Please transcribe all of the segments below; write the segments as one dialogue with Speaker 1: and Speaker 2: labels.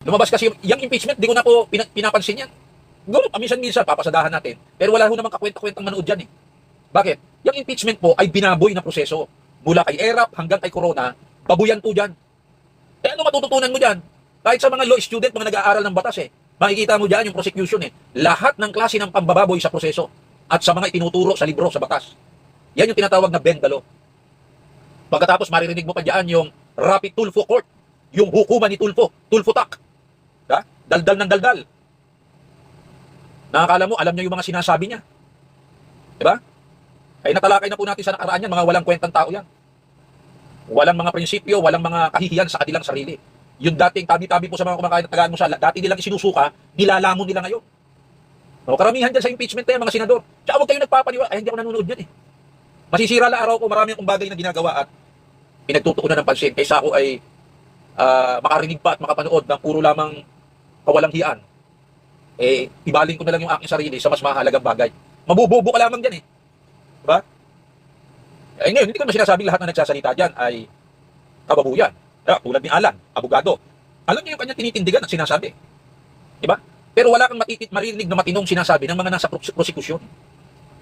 Speaker 1: Lumabas kasi yung impeachment, di ko na po pinapansin yan. Siguro, paminsan-minsan, papasadahan natin. Pero wala ho namang kakwenta-kwentang manood dyan eh. Bakit? Yung impeachment po ay binaboy na proseso. Mula kay ERAP hanggang kay Corona, babuyan po dyan. Eh ano matututunan mo dyan? Kahit sa mga law student, mga nag-aaral ng batas eh. Makikita mo dyan yung prosecution eh. Lahat ng klase ng pambababoy sa proseso at sa mga itinuturo sa libro, sa batas. Yan yung tinatawag na bend the law. Pagkatapos maririnig mo pa dyan yung Rapid Tulfo Court, yung hukuman ni Tulfo, Tulfo Tak. Ha? Daldal ng daldal. Nakakala mo, alam niya yung mga sinasabi niya. Diba? Ay natalakay na po natin sa nakaraan yan, mga walang kwentang tao yan. Walang mga prinsipyo, walang mga kahihiyan sa kanilang sarili. Yung dating tabi-tabi po sa mga kumakain at tagaan mo sa dati nilang isinusuka, nilalamon nila ngayon. O, karamihan dyan sa impeachment na yan, mga senador. Tsaka huwag kayo nagpapaniwala. Ay, hindi ako nanonood dyan eh. Masisira la araw ko, marami akong bagay na ginagawa at pinagtutuunan ng pansin. Kaysa ako ay makarinig pa at makapanood ng puro lamang kawalang hiyaan. Eh, ibaling ko na lang yung aking sarili sa mas mahalagang bagay. Mabubobo ka lamang dyan eh. Diba? Eh ngayon, hindi ko naman sinasabing lahat na nagsasalita dyan ay kababuyan. Diba? Tulad ni Alan, abogado. Alam niyo yung kanyang tinitindigan at sinasabi. Diba? Pero wala kang maririnig na matinong sinasabi ng mga nasa prosekusyon.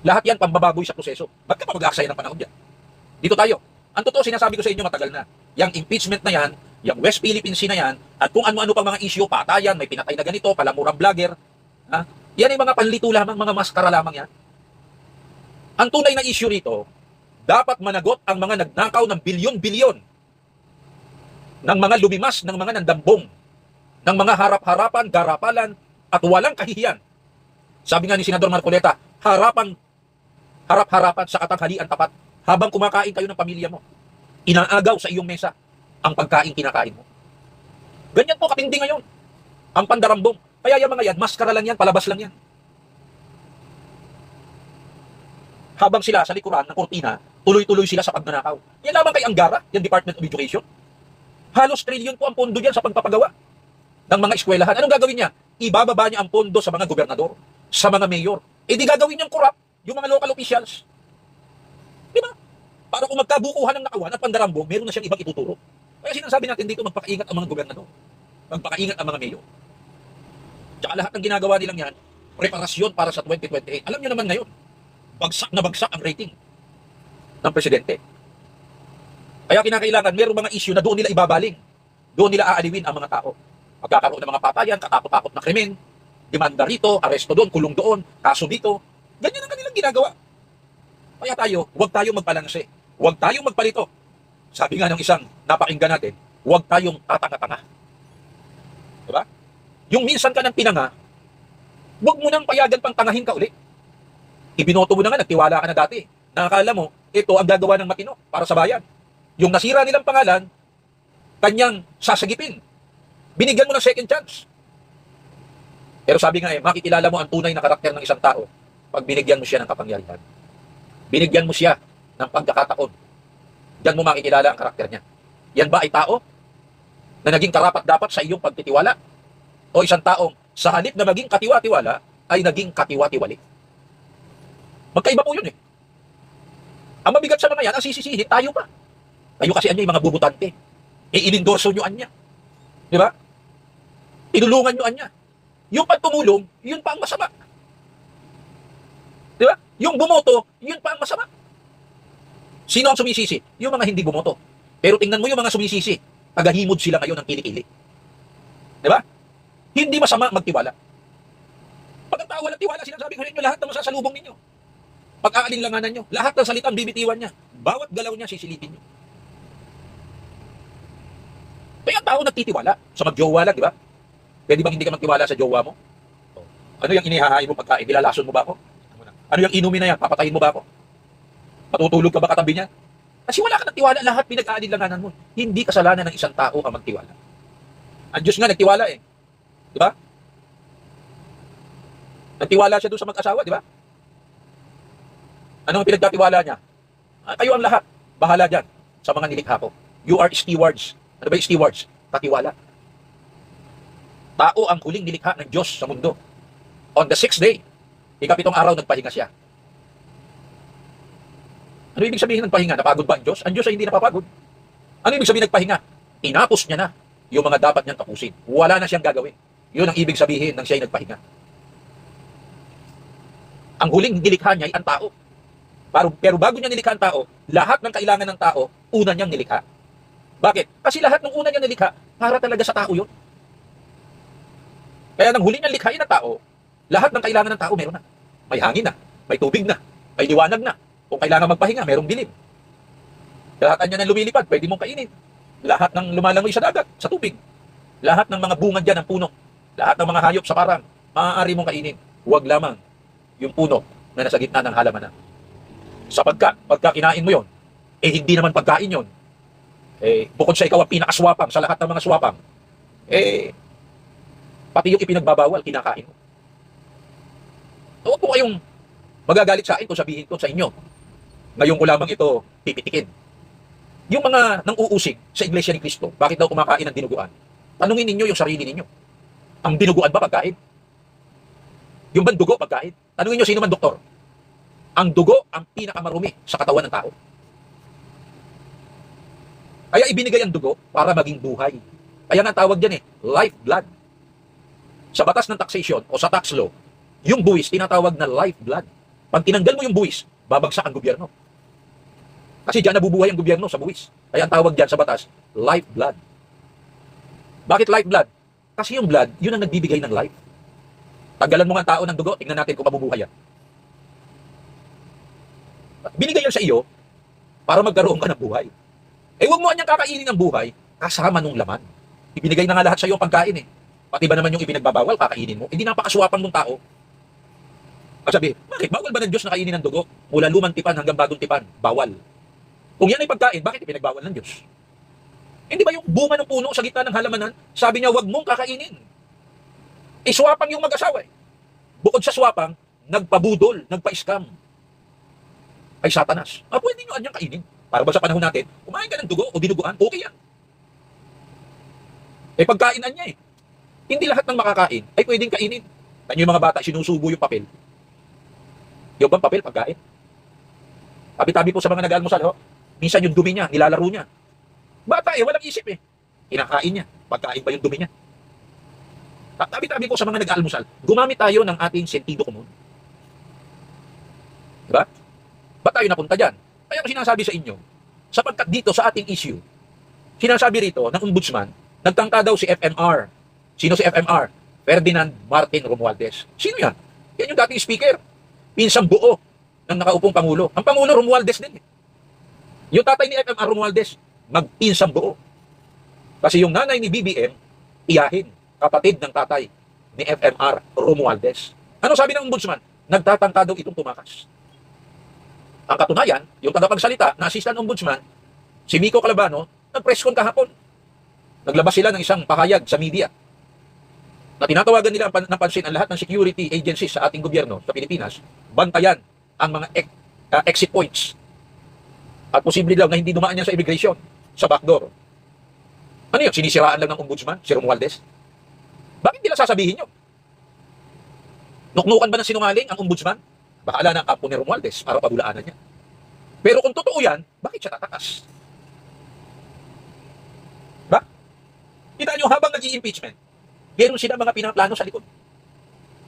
Speaker 1: Lahat yan pambababoy sa proseso. Ba't ka pa mag-aaksaya ng panahon dyan? Dito tayo. Ang totoo, sinasabi ko sa inyo matagal na. Yang impeachment na yan, yung West Philippine Sea na yan, at kung ano-ano pang mga issue, patayan, may pinatay na ganito, palamurang vlogger. Ha? Yan ay mga panlito lamang, mga maskara lamang yan. Ang tunay na issue rito, dapat managot ang mga nagnakaw ng bilyon-bilyon ng mga lumimas, ng mga nandambong, ng mga harap-harapan, garapalan, at walang kahihiyan. Sabi nga ni Senador Marcoleta, harap-harapan sa katanghalian tapat habang kumakain kayo ng pamilya mo. Inaagaw sa iyong mesa ang pagkain kinakain mo. Ganyan po katindi ngayon. Ang pandarambong. Kaya yung mga yan, maskara lang yan, palabas lang yan. Habang sila sa likuran ng kortina, tuloy-tuloy sila sa pagnanakaw. Yan lamang kay Angara, yung Department of Education. Halos trilyon po ang pondo diyan sa pagpapagawa ng mga eskwelahan. Anong gagawin niya? Ibababa niya ang pondo sa mga gobernador, sa mga mayor. E di gagawin niyang corrupt yung mga local officials. Di ba? Para kung magkabukuhan ng nakawan at pandarambong, meron na siyang ibang ituturo. Kaya sinasabi natin dito, magpakaingat ang mga gobernador. Magpakaingat ang mga mayor. Tsaka lahat ng ginagawa nilang yan, preparasyon para sa 2028. Alam niyo naman ngayon, bagsak na bagsak ang rating ng presidente. Kaya kinakailangan, mayroong mga issue na doon nila ibabaling. Doon nila aaliwin ang mga tao. Magkakaroon ng mga patayan, katakot-takot na krimen, demanda rito, aresto doon, kulong doon, kaso dito. Ganyan ang kanilang ginagawa. Kaya tayo, huwag tayong magbalanse. Huwag tayong magpalito. Sabi nga ng isang napakinggan natin, huwag tayong tatanga-tanga. Diba? Yung minsan ka ng pinanga, huwag mo nang payagan pang tangahin ka uli. Ibinoto mo na nga, nagtiwala ka na dati. Nakakala mo, ito ang gagawa ng matino para sa bayan. Yung nasira nilang pangalan, kanyang sasagipin. Binigyan mo ng second chance. Pero sabi nga makikilala mo ang tunay na karakter ng isang tao pag binigyan mo siya ng kapangyarihan. Binigyan mo siya ng pagkakataon. Diyan mo makikilala ang karakter niya. Yan ba ay tao na naging karapat-dapat sa iyong pagtitiwala? O isang taong sa halip na maging katiwa-tiwala ay naging katiwa-tiwali? Magkaiba po yun eh. Ang mabigat sa mga yan, ang sisisihin, tayo pa. Kayo kasi anya yung mga bubutante. I-inendorso nyo anya. Di ba? Tinulungan nyo anya. Yung pagtumulong, yun pa ang masama. Di ba? Yung bumoto, yun pa ang masama. Sino ang sumisisi? Yung mga hindi bumoto. Pero tingnan mo yung mga sumisisi. Tagahimod sila ngayon ng kilikili. Di ba? Hindi masama magtiwala. Pag ang tao walang tiwala, sinasabi ko ninyo, lahat ng masasalubong ninyo. Pag-aalinlanganan nyo, lahat ng salitang bibitiwan niya, bawat galaw niya, sisilipin nyo. Kaya ang tao nagtitiwala sa magjowa lang, di ba? Pwede bang hindi ka magtiwala sa jowa mo? Ano yung inihahain mo pagkain? Nilalason mo ba ako? Ano yung inumin na yan? Papatayin mo ba ako? Matutulog ka ba katabi niya? Kasi wala ka ng tiwala, lahat pinag-aalinlanganan mo. Hindi kasalanan ng isang tao ang magtiwala. Ang Diyos nga nagtiwala eh. Di ba? Nagtiwala siya doon sa mag-asawa, di ba? Ano ang pinagkatiwala niya? Kayo ang lahat. Bahala dyan sa mga nilikha ko. You are stewards. Ano ba yung stewards? Katiwala. Tao ang huling nilikha ng Diyos sa mundo. On the 6th day, ikapitong araw nagpahinga siya. Ano ibig sabihin ng pahinga? Napagod ba ang Diyos? Ang Diyos ay hindi napapagod. Ano ibig sabihin nagpahinga? Tinapos niya na yung mga dapat niyang tapusin. Wala na siyang gagawin. Yun ang ibig sabihin ng siya'y nagpahinga. Ang huling nilikha niya ay ang tao. Pero bago niya nilikha ang tao, lahat ng kailangan ng tao, una niyang nilikha. Bakit? Kasi lahat ng una niyang nilikha, para talaga sa tao yun. Kaya nang huli niyang likhain ang tao, lahat ng kailangan ng tao meron na. May hangin na, may tubig na, may liwanag na. Kung kailangan magpahinga, merong dilim. Lahat niya na lumilipad, pwede mong kainin. Lahat ng lumalangoy sa dagat, sa tubig. Lahat ng mga bunga dyan ng puno. Lahat ng mga hayop sa parang, maaari mong kainin. Huwag lamang yung puno na nasa gitna ng halamanan. Sapagkat, pagka kinain mo yon, hindi naman pagkain yon. Bukod sa ikaw ang pinakaswapang sa lahat ng mga swapang, pati yung ipinagbabawal, kinakain mo. Huwag po kayong magagalit sa akin kung sabihin ko sa inyo, ngayon ko lamang ito pipitikin. Yung mga nang-uusig sa Iglesia ni Cristo, bakit daw kumakain ng dinuguan? Tanungin ninyo yung sarili ninyo. Ang dinuguan ba pagkain? Yung bang dugo pagkain? Tanungin nyo sino man doktor. Ang dugo ang pinakamarumi sa katawan ng tao. Kaya ibinigay ang dugo para maging buhay. Kaya nga tawag dyan lifeblood. Sa batas ng taxation o sa tax law, yung buwis tinatawag na lifeblood. Pag tinanggal mo yung buwis, babagsak ang gobyerno. Kasi diyan nabubuhay ang gobyerno sa buwis. Kaya ang tawag diyan sa batas, lifeblood. Bakit lifeblood? Kasi yung blood, yun ang nagbibigay ng life. Tanggalan mo nga ang tao ng dugo, tingnan natin kung mabubuhay yan. Binigay yan sa iyo para magkaroon ka ng buhay. Huwag mo anyang kakainin ng buhay kasama nung laman. Ibinigay na nga lahat sa iyo ang pagkain Pati ba naman yung ipinagbabawal, kakainin mo? Hindi napakaswapang ng tao. At sabi, bakit? Bawal ba ng Diyos na kainin ng dugo? Mula lumang tipan hanggang bagong tipan, bawal. Kung yan ay pagkain, bakit ipinagbawal ng Diyos? Hindi ba yung bunga ng puno sa gitna ng halamanan, sabi niya, wag mong kakainin. Swapang yung mag-asawa Bukod sa swapang, nagpabudol, nagpa-scam. Ay Satanas. Pwede nyo anyang kainin. Para ba sa panahon natin, kumain ka ng dugo o dinuguan, okay yan. Pagkainan niya Hindi lahat ng makakain ay pwedeng kainin. Tanyo yung mga bata, sinusubo yung papel. Yung bang papel, pagkain? Tabi-tabi po sa mga nag-almusal, minsan yung dumi niya, nilalaro niya. Bata walang isip Kinakain niya. Pagkain ba yung dumi niya? Tabi-tabi po sa mga nag-almusal, gumamit tayo ng ating sentido komon. Diba? Ba't tayo napunta dyan? Kaya ko sinasabi sa inyo, sapagkat dito sa ating issue, sinasabi rito ng ombudsman, nagtangka daw si FMR. Sino si FMR? Ferdinand Martin Romualdez. Sino yan? Yan yung dating speaker. Pinsang buo ng nakaupong Pangulo. Ang Pangulo Romualdez din Yung tatay ni FMR Romualdez, magpinsang buo. Kasi yung nanay ni BBM, iyahin, kapatid ng tatay ni FMR Romualdez. Ano sabi ng ombudsman? Nagtatangka daw itong tumakas. Ang katunayan, yung tagapagsalita na assistant ombudsman, si Miko Calabano, nag-press con kahapon. Naglabas sila ng isang pahayag sa media na tinatawagan nila ng pansin ang lahat ng security agencies sa ating gobyerno sa Pilipinas, bantayan ang mga exit points. At posible daw na hindi dumaan yan sa immigration, sa backdoor. Ano yun? Sinisiraan lang ng ombudsman, si Romualdez? Bakit nila sasabihin yun? Nuknukan ba ng sinungaling ang ombudsman? Bahala na ang kampo ni Romualdez para pabulaanan niya. Pero kung totoo yan, bakit siya tatakas? Ba? Kita nyo, habang nag-i-impeachment, meron sila mga pinaplano sa likod.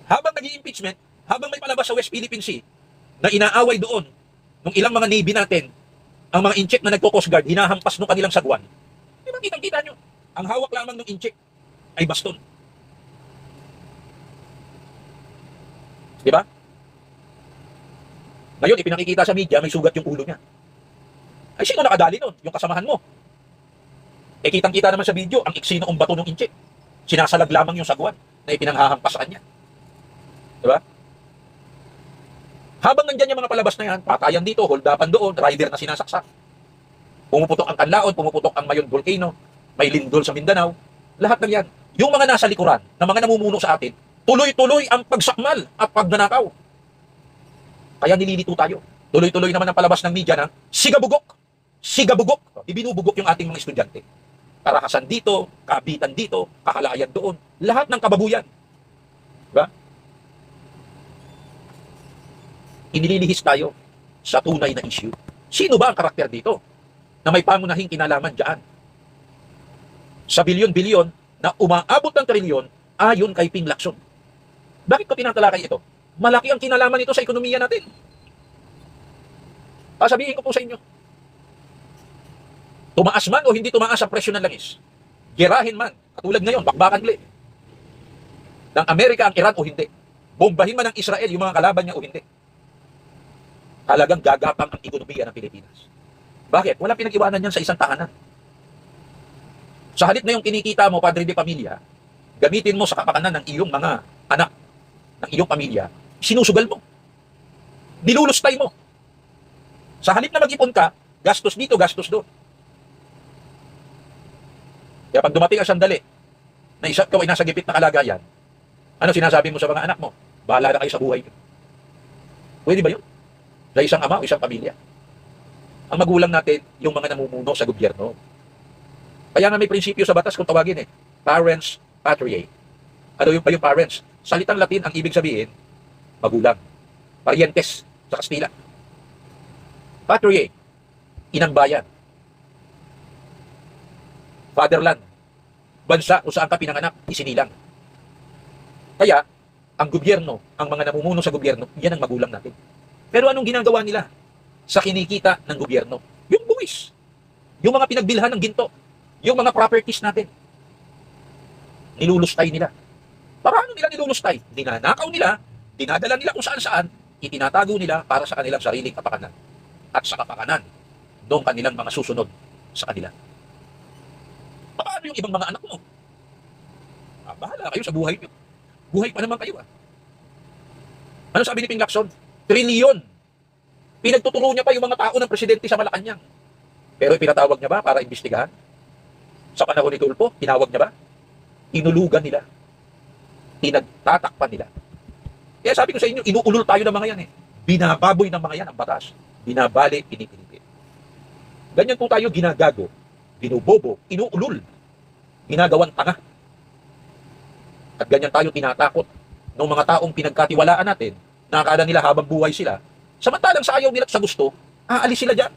Speaker 1: Habang nag-i-impeachment, habang may palabas sa West Philippine Sea, na inaaway doon, nung ilang mga Navy natin, ang mga incheck na nagko-Coast Guard, hinahampas nung kanilang sagwan. Di ba kitang-kita nyo? Ang hawak lamang ng incheck ay baston. Di ba? Ngayon, ipinakikita sa media, may sugat yung ulo niya. Ay, sino nakadali nun? Yung kasamahan mo. Kitang-kita naman sa video, ang iksi ng bato ng incheck. Sinasalag lamang yung sagwan na ipinanghahampas sa kanya. Diba? Habang nandyan yung mga palabas na yan, patayan dito, holdapan doon, rider na sinasaksak. Pumuputok ang Canlaon, pumuputok ang Mayon Volcano, may lindol sa Mindanao. Lahat ng yan. Yung mga nasa likuran, na mga namumuno sa atin, tuloy-tuloy ang pagsakmal at pagnanakaw. Kaya nililito tayo. Tuloy-tuloy naman ang palabas ng media na sigabugok. Sigabugok. Ibinubugok yung ating mga estudyante. Karahasan dito, kabitan dito, kakalayan doon. Lahat ng kababuyan. Diba? Inililihis tayo sa tunay na issue. Sino ba ang karakter dito na may pangunahing kinalaman dyan sa bilyon-bilyon na umaabot ng trilyon ayon kay Ping Lacson. Bakit ko tinatalakay ito? Malaki ang kinalaman nito sa ekonomiya natin. Sabihin ko po sa inyo, tumaas man o hindi tumaas ang presyo ng langis, gerahin man, katulad ngayon, bakbakan ulit, ng Amerika ang Iran o hindi, bombahin man ng Israel yung mga kalaban niya o hindi, talagang gagapang ang ekonomiya ng Pilipinas. Bakit? Walang pinag-iwanan yan sa isang tahanan. Sa halip na yung kinikita mo, Padre de Pamilya, gamitin mo sa kapakanan ng iyong mga anak, ng iyong pamilya, sinusugal mo. Nilulustay mo. Sa halip na mag-ipon ka, gastos dito, gastos doon. Kaya pag dumating ang sandali, na ikaw ay nasa gipit na kalagayan, ano sinasabi mo sa mga anak mo? Bahala na kayo sa buhay. Pwede ba yun? Sa isang ama o isang pamilya. Ang magulang natin, yung mga namumuno sa gobyerno. Kaya nga may prinsipyo sa batas kung tawagin parents patriae. Ano yung parents? Salitang Latin ang ibig sabihin, magulang. Parientes sa Kastila. Patriae, inang bayan. Fatherland, bansa kung saan ka pinanganak, isinilang. Kaya, ang gobyerno, ang mga namumuno sa gobyerno, yan ang magulang natin. Pero anong ginagawa nila sa kinikita ng gobyerno? Yung buwis. Yung mga pinagbilhan ng ginto. Yung mga properties natin. Nilulustay nila. Paano nila nilulustay? Dinanakaw nila, dinadala nila kung saan-saan, itinatago nila para sa kanilang sariling kapakanan. At sa kapakanan ng kanilang mga susunod sa kanila. Paano yung ibang mga anak mo? Bahala kayo sa buhay nyo. Buhay pa naman kayo. Ano sabi ni Ping Lacson? Trilyon. Pinagtuturo niya pa yung mga tao ng presidente sa Malacanang. Pero ipinatawag niya ba para imbestigahan? Sa panahon ni Tulfo, tinawag niya ba? Inulugan nila. Pinagtatakpan nila. Kaya sabi ko sa inyo, inuulol tayo ng mga yan. Binababoy ng mga yan ang batas. Binabali, pinipilipin. Ganyan po tayo ginagago, binubobo, inuulol, ginagawang tanga. At ganyan tayo tinatakot ng mga taong pinagkatiwalaan natin na akala nila habang buhay sila, samantalang sa ayaw nila at sa gusto, aalis sila dyan.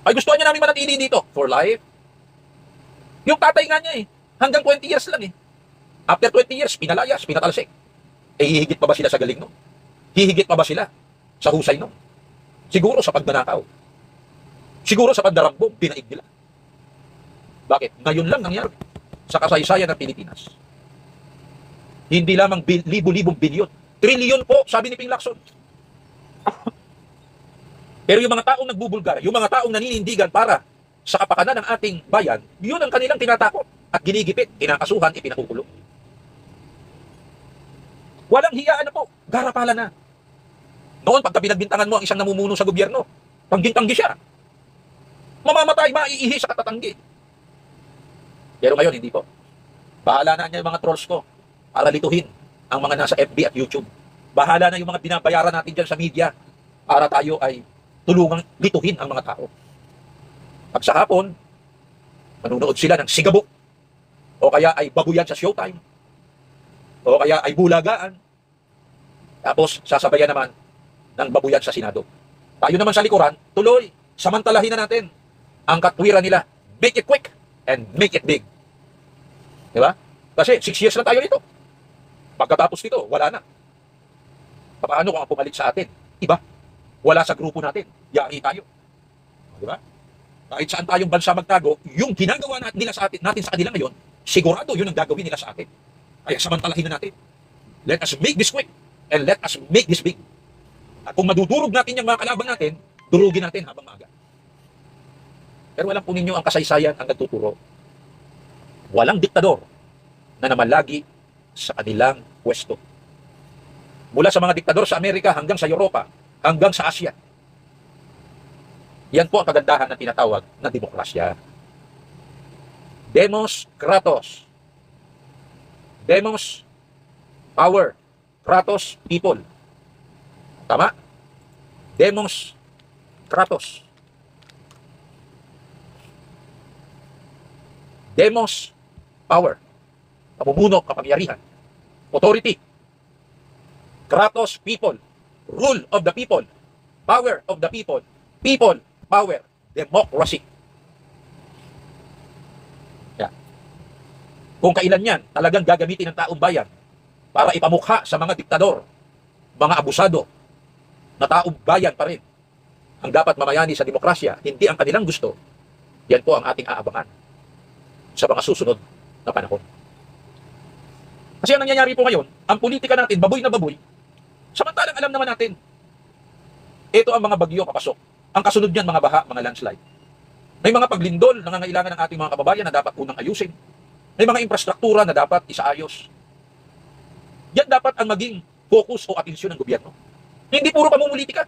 Speaker 1: Ay, gusto niya namin manatili dito for life. Yung tatay nga niya hanggang 20 years lang After 20 years, pinalayas, pinatalsik. Hihigit pa ba sila sa galing no? Hihigit pa ba sila sa husay no? Siguro sa pagdanakaw. Siguro sa pagdarambong, pinaig nila. Bakit? Ngayon lang nangyari sa kasaysayan ng Pilipinas. Hindi lamang libo-libong bilyon. Trilyon po, sabi ni Ping Lacson. Pero yung mga taong nagbubulgar, yung mga taong naninindigan para sa kapakanan ng ating bayan, yun ang kanilang tinatakot at ginigipit, kinakasuhan, ipinakukulong. Walang hiyaan na po, garapalan na. Noon, pagka pinagbintangan mo ang isang namumuno sa gobyerno, tangging-tanggi siya. Mamamatay, maiihi sa katatanggi. Pero ngayon, hindi po. Bahala na niya yung mga trolls ko para lituhin ang mga nasa FB at YouTube. Bahala na yung mga binabayaran natin dyan sa media para tayo ay tulungang lituhin ang mga tao. Pag sa hapon, manunood sila ng sigabok, o kaya ay babuyan sa Showtime, o kaya ay bulagaan, tapos sasabayan naman ng babuyan sa Senado. Tayo naman sa likuran, tuloy, samantalahin na natin ang katwiran nila. Make it quick and make it big. Diba? Kasi 6 years na tayo nito. Pagkatapos nito, wala na. Paano kung ang pumalit sa atin? Iba. Wala sa grupo natin. Yari tayo. Diba? Kahit saan tayong bansa magtago, yung ginagawa nila sa natin sa kanila ngayon, sigurado yun ang gagawin nila sa atin. Kaya samantalahin na natin. Let us make this quick and let us make this big. At kung madudurog natin yung mga kalaban natin, durugin natin habang maaga. Pero alam po ninyo ang kasaysayan ang nagtuturo. Walang diktador na namalagi sa kanilang pwesto. Mula sa mga diktador sa Amerika hanggang sa Europa, hanggang sa Asia. Yan po ang kagandahan na tinatawag na demokrasya. Demos, Kratos. Demos, power. Kratos, people. Tama? Demos, Kratos. Demos, power. Pamumuno, kapangyarihan. Authority. Kratos, people. Rule of the people. Power of the people. People, power. Democracy. Yeah. kung kailan yan talagang gagamitin ng taong bayan para ipamukha sa mga diktador, mga abusado, na taong bayan pa rin ang dapat mamayani sa demokrasya, hindi ang kanilang gusto, yan po ang ating aabangan sa mga susunod na panahon. Kasi ang nangyayari po ngayon, ang politika natin, baboy na baboy, samantalang alam naman natin, ito ang mga bagyo papasok. Ang kasunod niyan, mga baha, mga landslide. May mga paglindol na nangangailangan ng ating mga kababayan na dapat unang ayusin. May mga infrastruktura na dapat isaayos. Yan dapat ang maging focus o atensyon ng gobyerno. Hindi puro pamumulitika.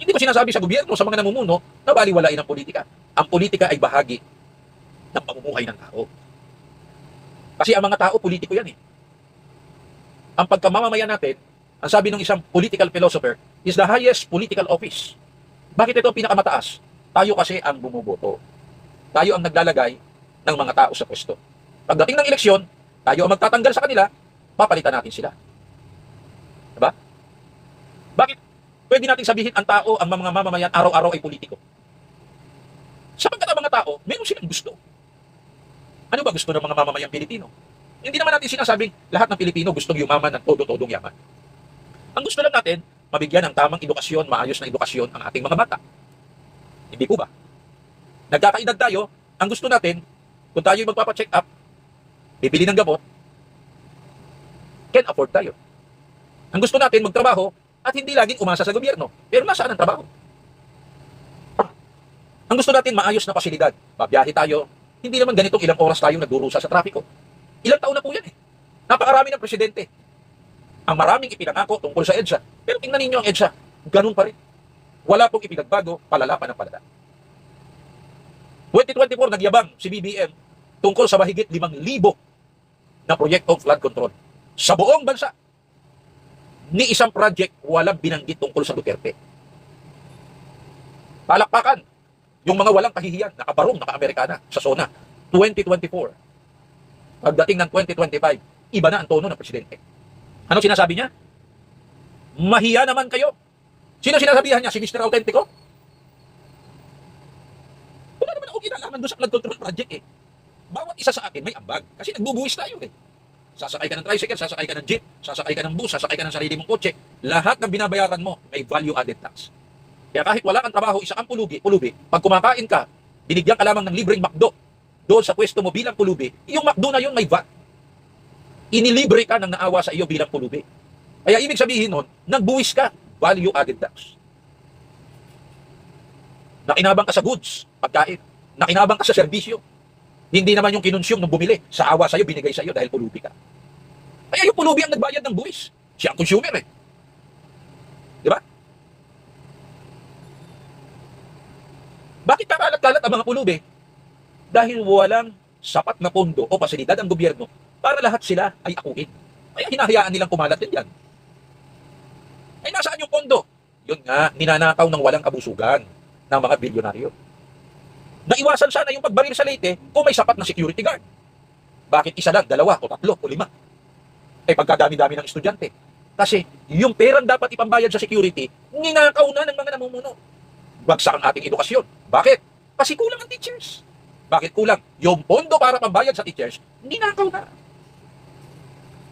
Speaker 1: Hindi ko sinasabi sa gobyerno, sa mga namumuno, na baliwalain ang politika. Ang politika ay bahagi ng pamumuhay ng tao. Kasi ang mga tao, politiko yan eh. Ang pagkamamamayan natin, ang sabi ng isang political philosopher, is the highest political office. Bakit ito pinakamataas? Tayo kasi ang bumuboto. Tayo ang naglalagay ng mga tao sa pwesto. Pagdating ng eleksyon, tayo ang magtatanggal sa kanila, papalitan natin sila. Diba? Bakit? Pwede natin sabihin ang tao, ang mga mamamayan, araw-araw ay politiko. Sapagkat ang mga tao, meron silang gusto. Ano ba gusto ng mga mamamayang Pilipino? Hindi naman natin sinasabing lahat ng Pilipino gustong yumaman ng todo-todong yaman. Ang gusto lang natin, mabigyan ng tamang edukasyon, maayos na edukasyon ang ating mga bata. Hindi po ba? Nagkakaedad tayo, ang gusto natin, kung tayo magpapacheck up, bibili ng gamot, can afford tayo. Ang gusto natin, magtrabaho, at hindi laging umasa sa gobyerno. Pero nasaan ang trabaho? Ang gusto natin, maayos na pasilidad. Babiyahe tayo, hindi naman ganitong ilang oras tayo nagdurusa sa trapiko. Ilang taon na po yan eh. Napakarami ng presidente. Ang maraming ipinangako tungkol sa EDSA. Pero tingnan ninyo ang EDSA. Ganun pa rin. Wala pong ipinagbago, palala pa ng palala. 2024, nagyabang si BBM tungkol sa mahigit 5,000 na proyektong flood control. Sa buong bansa, ni isang project walang binanggit tungkol sa Duterte. Palakpakan yung mga walang kahihiyan, nakabarong, naka-Amerikana sa SONA. 2024. Pagdating ng 2025, iba na ang tono ng presidente. Ano sinasabi niya? Mahiya naman kayo. Sino sinasabihan niya? Si Mr. Autentico? Wala naman ako kinalaman doon sa flood control project eh. Bawat isa sa akin may ambag. Kasi nagbubuwis tayo eh. Sasakay ka ng tricycle, sasakay ka ng jeep, sasakay ka ng bus, sasakay ka ng sarili mong kotse. Lahat ng binabayaran mo may value-added tax. Kaya kahit wala kang trabaho, isa kang pulubi, pag kumakain ka, binigyan ka lamang ng libreng McDo doon sa pwesto mo bilang pulubi, yung McDo na yun may VAT. Inilibre ka ng naawa sa iyo bilang pulubi. Kaya ibig sabihin nun, nagbuwis ka, value-added tax. Nakinabang ka sa goods, pagkain. Nakinabang ka sa serbisyo. Hindi naman yung kinonsume nung bumili. Sa awa sa'yo, binigay sa'yo dahil pulubi ka. Kaya yung pulubi ang nagbayad ng buwis. Siya ang consumer eh. Di ba? Bakit kakalat-kalat ang mga pulubi? Dahil walang sapat na pondo o pasilidad ang gobyerno para lahat sila ay akuin. Kaya hinahayaan nilang kumalat din yan. Ay nasaan yung pondo? Yun nga, ninanakaw ng walang kabusugan ng mga bilyonaryo. Naiwasan sana yung pagbaril sa Leyte kung may sapat na security guard. Bakit isa lang, dalawa, o tatlo, o lima? Ay pagkadami-dami ng estudyante. Kasi yung perang dapat ipambayad sa security, ninakaw na ng mga namumuno. Bagsak ang ating edukasyon. Bakit? Kasi kulang ang teachers. Bakit kulang? Yung pondo para pambayad sa teachers, ninakaw na.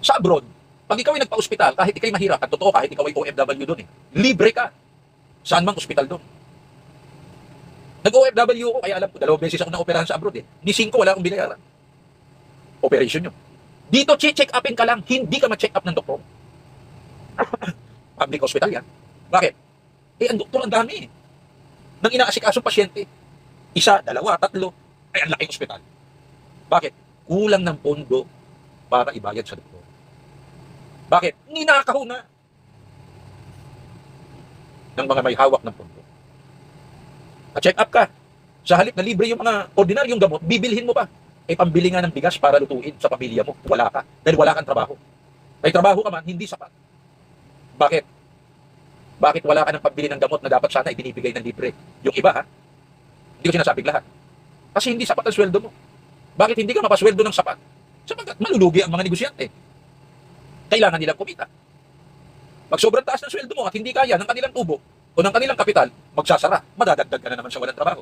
Speaker 1: Sa abroad, pag ikaw ay nagpa-ospital, kahit ikay mahirap, at totoo kahit ikaw ay OFW doon libre ka. Saan mang ospital doon? Nag-OFW ko, kaya alam ko, 2 beses ako na-operahan sa abroad Ni 5 wala akong binayaran. Operation yun. Dito, check upin ka lang, hindi ka ma-check up ng doktor. Public hospital yan. Bakit? Ang doktor ang dami nang inaasikaso pasyente. 1, 2, 3, ay ang laking ospital. Bakit? Kulang ng pondo para ibayad sa doktor. Bakit? Ninakaw na ng mga may hawak ng pondo. Pa-check up ka. Sa halip na libre yung mga ordinaryong gamot, bibilhin mo pa. Pambili nga ng bigas para lutuin sa pamilya mo. Wala ka. Dahil wala kang trabaho. May trabaho ka man, hindi sapat. Bakit? Bakit wala ka ng pambili ng gamot na dapat sana ibinibigay ng libre? Yung iba hindi ko sinasabing lahat. Kasi hindi sapat ang sweldo mo. Bakit hindi ka mapasweldo ng sapat? Sapagkat malulugi ang mga negosyante. Kailangan nilang kumita. Pag sobrang taas ng sweldo mo at hindi kaya ng kanilang tubo o ng kanilang kapital, magsasara, madadagdag ka na naman sa walang trabaho.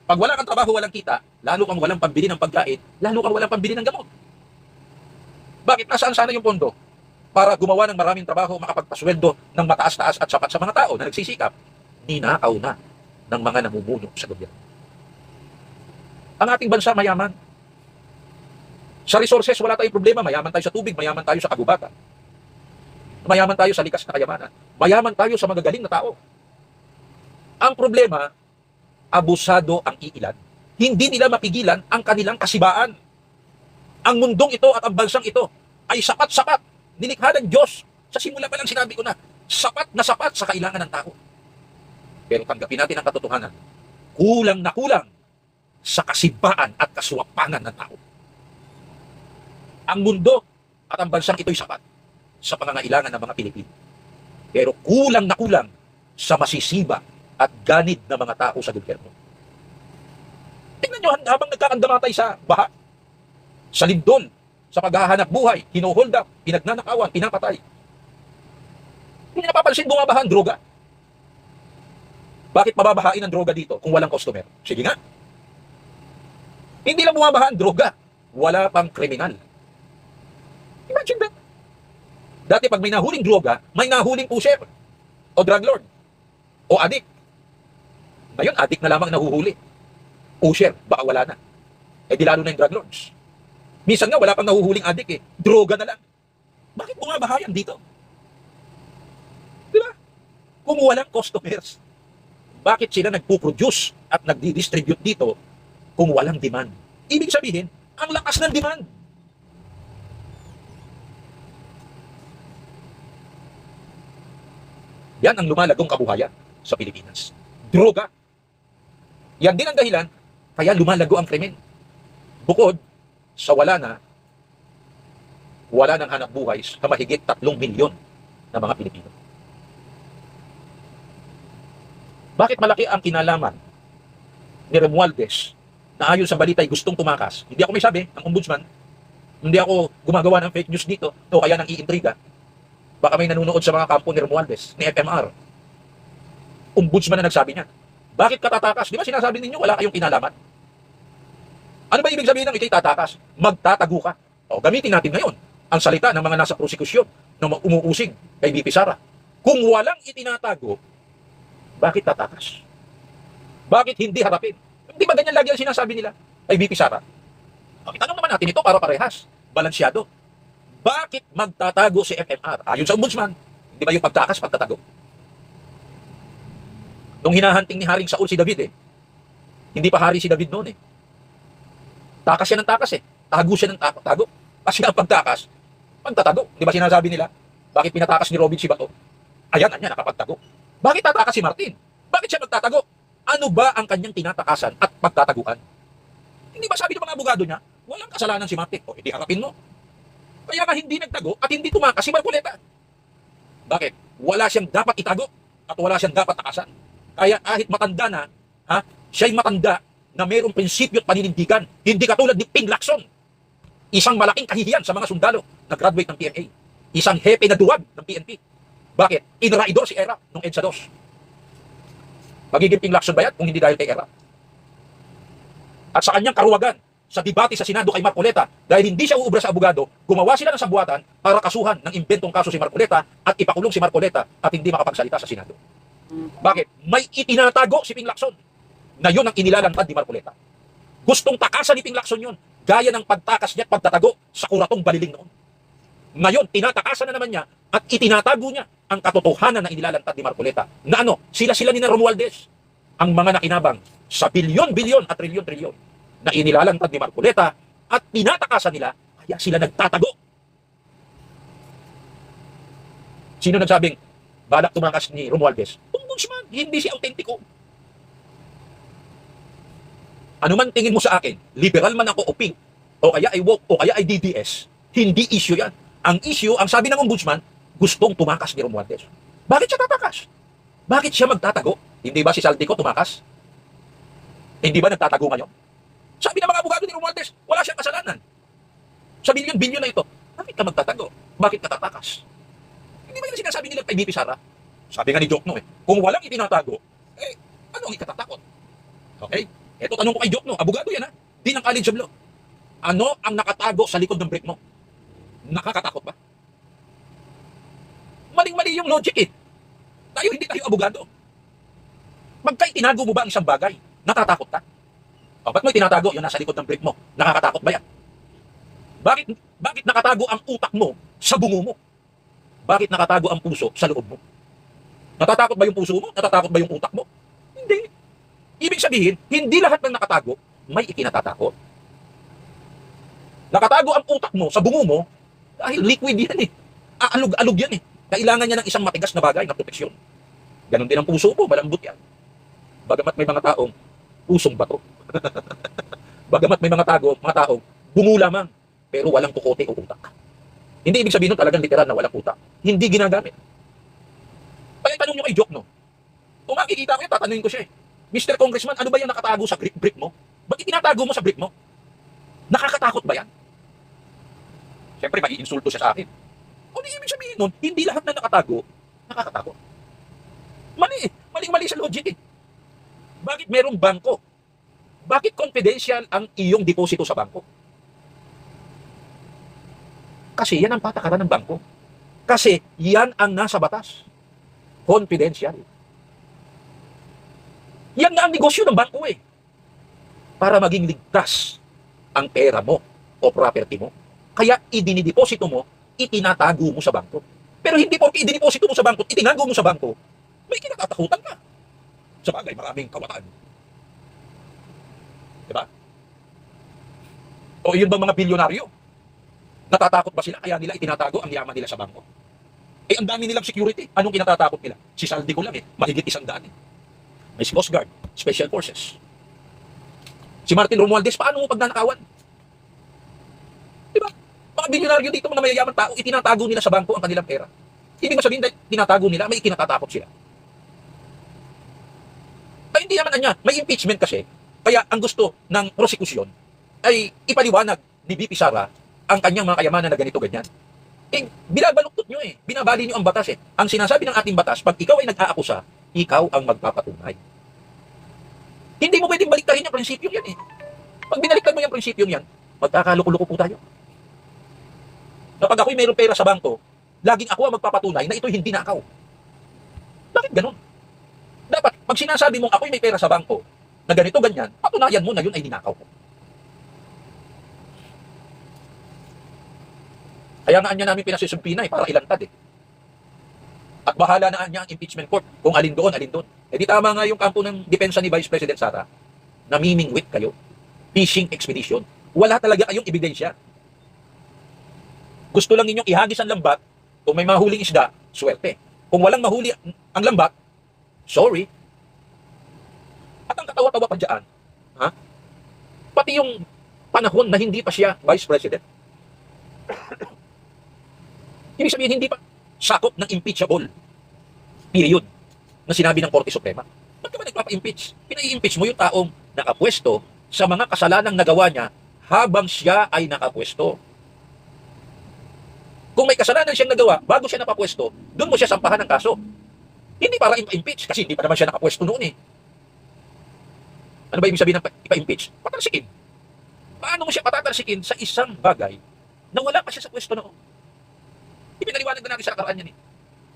Speaker 1: Pag wala kang trabaho, walang kita, lalo kang walang pambili ng pagkain, lalo kang walang pambili ng gamot. Bakit? Nasaan sana yung pondo? Para gumawa ng maraming trabaho, makapagpasweldo ng mataas-taas at sapat sa mga tao na nagsisikap, ninakaw na ng mga namumuno sa gobyerno. Ang ating bansa mayaman. Sa resources, wala tayong problema. Mayaman tayo sa tubig, mayaman tayo sa kagubatan. Mayaman tayo sa likas na kayamanan. Mayaman tayo sa magagaling na tao. Ang problema, abusado ang iilan. Hindi nila mapigilan ang kanilang kasibaan. Ang mundong ito at ang bansang ito ay sapat-sapat. Nilikha ng Diyos. Sa simula pa lang sinabi ko na, sapat na sapat sa kailangan ng tao. Pero tanggapin natin ang katotohanan. Kulang na kulang sa kasibaan at kasuwapangan ng tao. Ang mundo at ang bansang ito'y sapat sa pangangailangan ng mga Pilipino. Pero kulang na kulang sa masisiba at ganid na mga tao sa gobyerno. Tingnan nyo, habang nagkakandamatay sa baha, sa lindol, sa paghahanap buhay, hinuhold up, pinagnanakawan, pinapatay. Hindi napapansin bumabaha ang droga. Bakit mababahain ang droga dito kung walang customer? Sige nga. Hindi lang bumabaha ang droga, wala pang kriminal. Imagine that. Dati pag may nahuling droga, may nahuling pusher, o drug lord, o adik. Ngayon, adik na lamang nahuhuli. Pusher, baka wala na. Eh di lalo na yung drug lords. Minsan nga, wala pang nahuhuling adik eh. Droga na lang. Bakit bumabahayan dito? Diba? Kung walang customers, bakit sila nagpo-produce at nagdi-distribute dito kung walang demand? Ibig sabihin, ang lakas ng demand. Yan ang lumalagong kabuhayan sa Pilipinas. Droga. Yan din ang dahilan kaya lumalago ang krimen. Bukod sa wala ng hanap buhay sa mahigit 3 milyon na mga Pilipino. Bakit malaki ang kinalaman ni Romualdez na ayon sa balita ay gustong tumakas? Hindi ako may sabi ng ombudsman. Hindi ako gumagawa ng fake news dito o kaya ng iintriga. Baka may nanonood sa mga kampo ni Romualdez, ni FMR. Ombudsman na nagsabi niya. Bakit ka tatakas? Di ba sinasabi ninyo wala kayong kinalaman? Ano ba ibig sabihin ng ikay tatakas? Magtatago ka. O, gamitin natin ngayon ang salita ng mga nasa prosekusyon na umuusig kay BP Sara. Kung walang itinatago, bakit tatakas? Bakit hindi harapin? Hindi ba ganyan lagi ang sinasabi nila kay BP Sara? Itanong naman natin ito para parehas. Balansyado. Bakit magtatago si FMR? Ayon sa ombudsman, hindi ba yung pagtakas, pagtatago? Nung hinahanting ni Haring Saul si David hindi pa hari si David noon Takas siya ng takas Tago siya ng tago. Kasi ang pagtakas, pagtatago. Di ba sinasabi nila? Bakit pinatakas ni Robin si Bato? Ayan, nakapagtago. Bakit tatakas si Martin? Bakit siya magtatago? Ano ba ang kanyang tinatakasan at pagtataguan? Hindi ba sabi ng mga abogado niya, walang kasalanan si Martin? O, hindi harapin mo. Kaya nga hindi nagtago at hindi tumakas si Marcoleta. Bakit? Wala siyang dapat itago at wala siyang dapat takasan. Kaya kahit matanda na, siya'y matanda na mayroong prinsipyo at paninindigan. Hindi katulad ni Ping Lacson. Isang malaking kahihiyan sa mga sundalo na graduate ng PMA. Isang hepe na duwag ng PNP. Bakit? Inraidor si ERA nung EDSA 2. Magiging Ping Lacson ba yan kung hindi dahil kay ERA? At sa kanyang karuwagan, sa debate sa Senado kay Marcoleta, dahil hindi siya uubra sa abogado, gumawa sila ng sabuatan para kasuhan ng imbentong kaso si Marcoleta at ipakulong si Marcoleta at hindi makapagsalita sa Senado. Bakit? May itinatago si Ping Lacson na yun ang inilalantad ni Marcoleta. Gustong takasan ni Ping Lacson yun, gaya ng pagtakas niya at pagtatago sa kuratong baliling noon. Ngayon, tinatakasan na naman niya at itinatago niya ang katotohanan na inilalantad ni Marcoleta. Na sila ni Romualdez, ang mga nakinabang sa bilyon-bilyon at trilyon-trilyon na inilalantad ni Marcoleta at tinatakasan nila, kaya sila nagtatago. Sino nagsabing balak tumakas ni Romualdez? Ombudsman, hindi siya autentiko. Ano man tingin mo sa akin, liberal man ako o pink, o kaya ay woke, o kaya ay DDS, hindi issue yan. Ang issue, ang sabi ng ombudsman, gustong tumakas ni Romualdez. Bakit siya tatakas? Bakit siya magtatago? Hindi ba si Saltico tumakas? Hindi ba nagtatago ngayon? Sabi ng mga abogado ni Romualdez, wala siyang kasalanan. Sa bilyon-bilyon na ito, bakit ka magtatago? Bakit ka tatakas? Hindi ba yung sinasabi nila kay BP Sara? Sabi nga ni Jokno kung walang itinatago, ano ang ikatatakot? Okay? Ito, tanong ko kay Jokno, abogado yan ha, di ng College of Law. Ano ang nakatago sa likod ng brick mo? Nakakatakot ba? Maling-mali yung logic eh. Hindi tayo abogado. Pagka itinago mo ba ang isang bagay, natatakot ka? O, ba't mo itinatago yung nasa likod ng brick mo? Nakakatakot ba yan? Bakit nakatago ang utak mo sa bungo mo? Bakit nakatago ang puso sa loob mo? Natatakot ba yung puso mo? Natatakot ba yung utak mo? Hindi. Ibig sabihin, hindi lahat ng nakatago may ikinatatakot. Nakatago ang utak mo sa bungo mo dahil liquid yan eh. Aalog-alog yan eh. Kailangan niya ng isang matigas na bagay na proteksyon. Ganon din ang puso mo, malambot yan. Bagamat may mga taong pusong bato. Bagamat may mga taong bungo lamang, pero walang kukote o utak. Hindi ibig sabihin nun talagang literal na walang utak. Hindi ginagamit. Kaya tanong nyo kay Jok, no? Kung makikita ko yun, tatanungin ko siya eh. Mr. Congressman, ano ba yung nakatago sa brick mo? Ba't itinatago mo sa brick mo? Nakakatakot ba yan? Siyempre, maiinsulto siya sa akin. O di ibig sabihin nun, hindi lahat na nakatago, nakakatakot. Mali eh. Maling-mali sa logic eh. Bakit merong bangko? Bakit confidential ang iyong deposito sa bangko? Kasi yan ang patakaran ng bangko. Kasi yan ang nasa batas. Confidential. Yan nga ang negosyo ng bangko eh. Para maging ligtas ang pera mo o property mo. Kaya idinideposito mo, itinatago mo sa bangko. Pero hindi porke idinideposito mo sa bangko, itinago mo sa bangko, may kinatatakutan ka. Sa bagay, maraming kawataan. Diba? O yun bang mga bilyonaryo? Natatakot ba sila kaya nila itinatago ang yaman nila sa bangko? Eh, ang dami nilang security. Anong kinatatakot nila? Si saldi ko lang eh. Mahigit 100. May Coast Guard, Special Forces. Si Martin Romualdez, paano mo pagnanakawan? Diba? Mga bilyonaryo dito, mga mayayaman tao, itinatago nila sa bangko ang kanilang pera. Ibig sabihin, dahil tinatago nila, may ikinatatakot sila. Kaya hindi naman niya, may impeachment kasi. Kaya ang gusto ng prosecution ay ipaliwanag ni VP Sara ang kanyang mga kayamanan na ganito-ganyan. Eh, binabaluktot nyo eh. Binabali nyo ang batas eh. Ang sinasabi ng ating batas, pag ikaw ay nag-aakusa, ikaw ang magpapatunay. Hindi mo pwedeng baliktarin yung prinsipyo yan eh. Pag binaliktad mo yung prinsipyo yan, magkakaluko-luko po tayo. Kapag ako'y mayroong pera sa bangko, laging ako ang magpapatunay na ito'y hindi nakaw. Bakit ganun? Dapat, pag sinasabi mong ako'y may pera sa bangko, na ganito, ganyan, patunayan mo na yun ay ninakaw ko. Kaya nga niya namin pinasusumpina eh, para ilantad eh. At bahala na niya ang impeachment court kung alin doon, alin doon. Eh di tama nga yung kampo ng depensa ni Vice President Sara, namimingwit kayo. Fishing expedition. Wala talaga kayong ebidensya. Gusto lang ninyong ihagis ang lambat, kung may mahuling isda, swerte. Kung walang mahuli ang lambat, sorry. At ang katawa-tawa pa dyan, ha? Pati yung panahon na hindi pa siya Vice President. Ibig sabihin, hindi pa sakop ng impeachable period na sinabi ng Korte Suprema. Ba't ka ba nagpapa-impeach? Pinai-impeach mo yung taong nakapwesto sa mga kasalanang nagawa niya habang siya ay nakapwesto. Kung may kasalanan siyang nagawa bago siya napapwesto, doon mo siya sampahan ng kaso. Hindi para ipa-impeach kasi hindi pa naman siya nakapwesto noon eh. Ano ba ibig sabihin ng ipa-impeach? Patalsikin. Paano mo siya patatalsikin sa isang bagay na wala pa siya sa pwesto noon? Ipinaliwanag na natin sa nakaraan yan eh.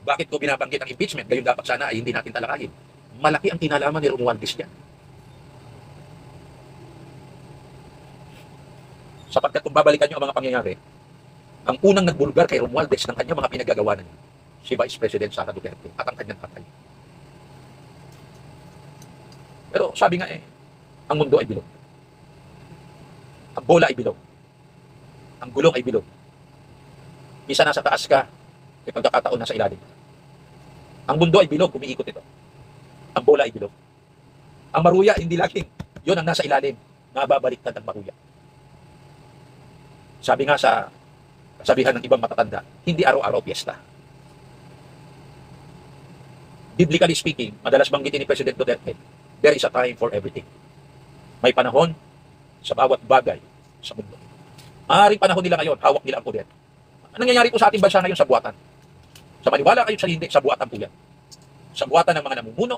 Speaker 1: Bakit ko binabanggit ang impeachment? Gayon dapat sana ay hindi natin talakayin. Malaki ang kinalaman ni Romualdez yan. Sapagkat kung babalikan nyo ang mga pangyayari, ang unang nagbulgar kay Romualdez ng kanyang mga pinagagawa na niya, si Vice President Sara Duterte at ang kanyang tatay. Pero sabi nga eh, ang mundo ay bilog. Ang bola ay bilog. Ang gulong ay bilog. Isa nasa taas ka, may pagkakataon nasa ilalim. Ang mundo ay bilog, umiikot ito. Ang bola ay bilog. Ang maruya, hindi laging. Yun ang nasa ilalim. Nababaliktad ang maruya. Sabi nga sa kasabihan ng ibang matatanda, hindi araw-araw piyesta. Biblically speaking, madalas banggitin ni President Duterte, there is a time for everything. May panahon sa bawat bagay sa mundo. Maaaring panahon nila ngayon, hawak nila ang poder. Anong nangyayari po sa ating bansa ngayon sa buwatan? Sa maniwala kayo sa hindi, sa buwatan po yan. Sa buwatan ng mga namumuno,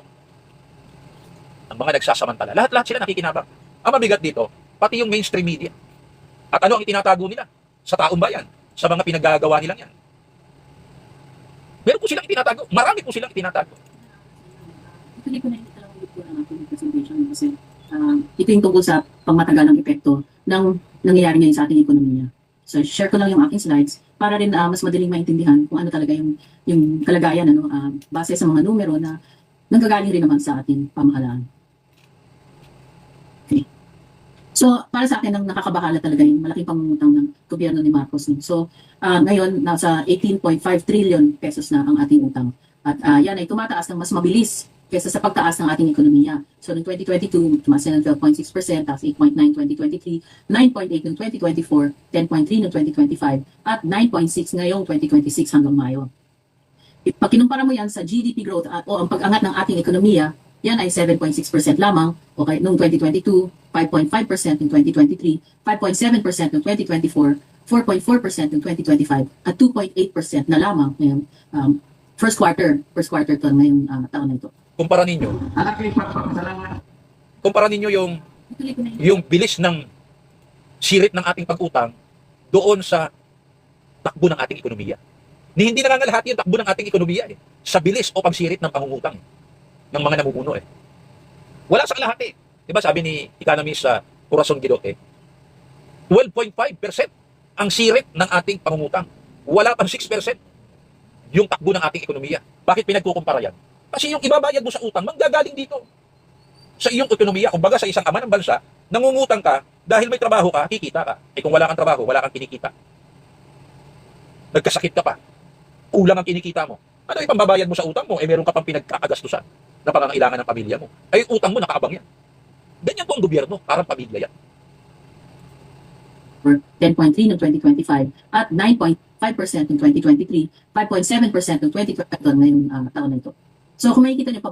Speaker 1: ng mga nagsasamantala. Lahat-lahat sila nakikinabang. Ang mabigat dito, pati yung mainstream media. At ano ang itinatago nila sa taong bayan, sa mga pinaggagawa nilang yan. Meron po silang itinatago. Marami po silang itinatago.
Speaker 2: Actually, ko nakikita lang ulit po ng ating presentation kasi ito yung tungkol sa pangmatagalang epekto ng nangyayari ngayon sa ating ekonomiya. So, share ko lang yung aking slides para rin mas madaling maintindihan kung ano talaga yung kalagayan base sa mga numero na nanggagaling rin naman sa ating pamahalaan. Okay. So, para sa akin, ang nakakabahala talaga yung malaking pangungutang ng gobyerno ni Marcos. So, ngayon, nasa 18.5 trillion pesos na ang ating utang. At yan ay tumataas ng mas mabilis kaysa sa pagtaas ng ating ekonomiya. So, noong 2022, tumaas na ng 12.6%, tapos 8.9 2023, 9.8 noong 2024, 10.3 noong 2025, at 9.6 ngayong 2026 hanggang Mayo. Pag kinumpara mo yan sa GDP growth o ang pag-angat ng ating ekonomiya, yan ay 7.6% lamang, okay, noong 2022, 5.5% noong 2023, 5.7% noong 2024, 4.4% noong 2025, at 2.8% na lamang ngayong first quarter to ngayong taon na ito.
Speaker 1: Kumpara ninyo yung bilis ng sirit ng ating pag-utang doon sa takbo ng ating ekonomiya. Hindi nangangalahati yung takbo ng ating ekonomiya sa bilis o pagsirit ng pangungutang ng mga namumuno Wala sa kalahati. Diba sabi ni economist sa Corazon Guidote, 12.5% ang sirit ng ating pangungutang. Wala pang 6% yung takbo ng ating ekonomiya. Bakit pinagkukumpara yan? Kasi yung ibabayad mo sa utang, manggagaling dito. Sa iyong ekonomiya, kumbaga sa isang ama ng bansa, nangungutang ka, dahil may trabaho ka, kikita ka. Kung wala kang trabaho, wala kang kinikita. Nagkasakit ka pa. Kulang ang kinikita mo. Ano yung pambabayad mo sa utang mo? Meron ka pang pinagkakagastusan na pangangailangan ng pamilya mo. Ay, utang mo, nakaabang yan. Ganyan po ang gobyerno, parang pamilya yan.
Speaker 2: 10.3 noong 2025 at 9.5% noong 2023, 5.7% noong 2022 ngayong taon na ito. So kung makikita niyo,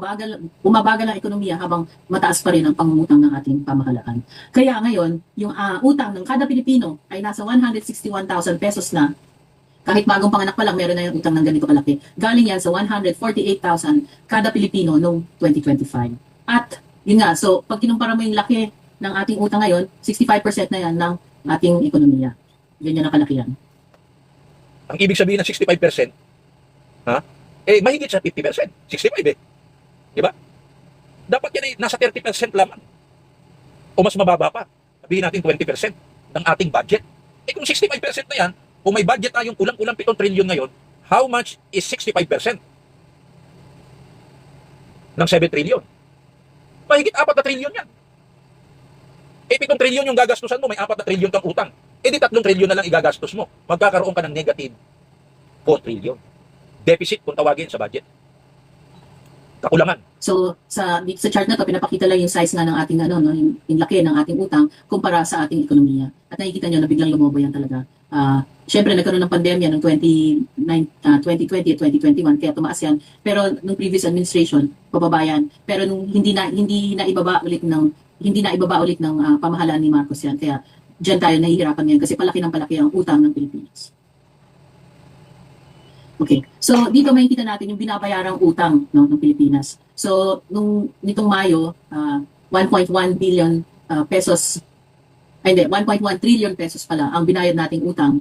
Speaker 2: bumabagal ang ekonomiya habang mataas pa rin ang pangungutang ng ating pamahalaan. Kaya ngayon, yung utang ng kada Pilipino ay nasa 161,000 pesos na. Kahit bagong panganak pa lang, meron na yung utang ng ganito kalaki. Galing yan sa 148,000 kada Pilipino noong 2025. At yun nga, so pag kinumpara mo yung laki ng ating utang ngayon, 65% na yan ng ating ekonomiya. Ganyan ang kalakihan.
Speaker 1: Ang ibig sabihin ng 65%, mahigit sa 50%. 65 Diba? Dapat yan ay nasa 30% lamang. O mas mababa pa. Sabihin natin 20% ng ating budget. Kung 65% na yan, kung may budget tayong kulang-kulang 7 trillion ngayon, how much is 65% ng 7 trillion? Mahigit 4 na trillion yan. 7 trillion yung gagastusan mo, may 4 na trillion kang utang. Di 3 trillion na lang igagastos mo. Magkakaroon ka ng negative 4 trillion. Deficit kung tawagin sa budget. Kakulangan. So,
Speaker 2: sa chart na to, pinapakita lang yung size nga ng ating, yung laki ng ating utang kumpara sa ating ekonomiya. At nakikita nyo na biglang lumobo yan talaga. Siyempre, nagkaroon ng pandemya noong 2020 at 2021, kaya tumaas yan. Pero nung previous administration, pababa yan. Pero nung hindi na ibaba ulit ng pamahalaan ni Marcos yan. Kaya diyan tayo nahihirapan ngayon kasi palaki ang utang ng Pilipinas. Okay. So, dito makikita natin yung binabayarang utang ng Pilipinas. So, nitong Mayo, 1.1 billion pesos, 1.1 trillion pesos pala ang binayad nating utang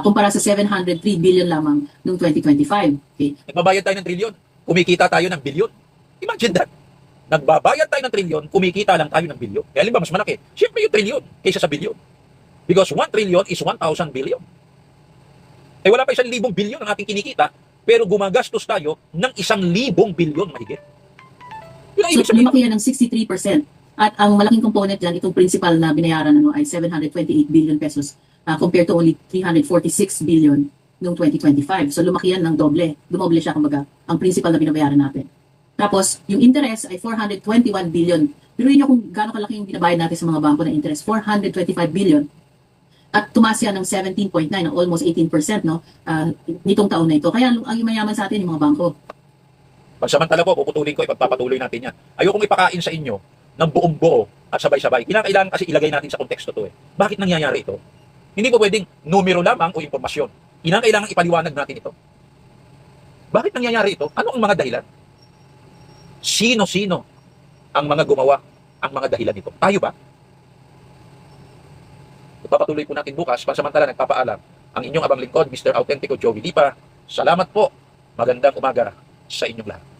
Speaker 2: kumpara sa 703 billion lamang noong 2025. Okay.
Speaker 1: Nagbabayad tayo ng trilyon, kumikita tayo ng bilyon. Imagine that. Nagbabayad tayo ng trilyon, kumikita lang tayo ng bilyon. Kaya alin ba mas malaki? Siyempre yung trilyon kaysa sa bilyon. Because 1 trillion is 1,000 billion. Wala pa 1,000 bilyon ang ating kinikita, pero gumagastos tayo ng 1,000 bilyon mahigit. Yun ang ibig
Speaker 2: sabihin. So, lumaki yan ng 63%. At ang malaking component dyan, itong principal na binayaran ay 728 billion pesos compared to only 346 billion noong 2025. So lumaki yan ng doble. Dumoble siya kumbaga ang principal na binabayaran natin. Tapos, yung interest ay 421 billion. Pero yun kung gaano kalaki yung binabayad natin sa mga bangko na interest, 425 billion. At tumaas yan ng 17.9, almost 18%, nitong taon na ito. Kaya ang yumayaman sa atin yung mga bangko.
Speaker 1: Pansamantala po, puputulin ko, ipagpapatuloy natin yan. Ayokong ipakain sa inyo ng buong buo at sabay-sabay. Kinakailangan kasi ilagay natin sa konteksto to Bakit nangyayari ito? Hindi po pwedeng numero lamang o impormasyon. Kinakailangan ipaliwanag natin ito. Bakit nangyayari ito? Ano ang mga dahilan? Sino-sino ang mga gumawa ang mga dahilan nito? Tayo ba? Ipapatuloy po natin bukas. Pansamantala, nagpapaalam ang inyong abang lingkod, Mr. Autentico Joey Lipa. Salamat po. Magandang umaga sa inyong lahat.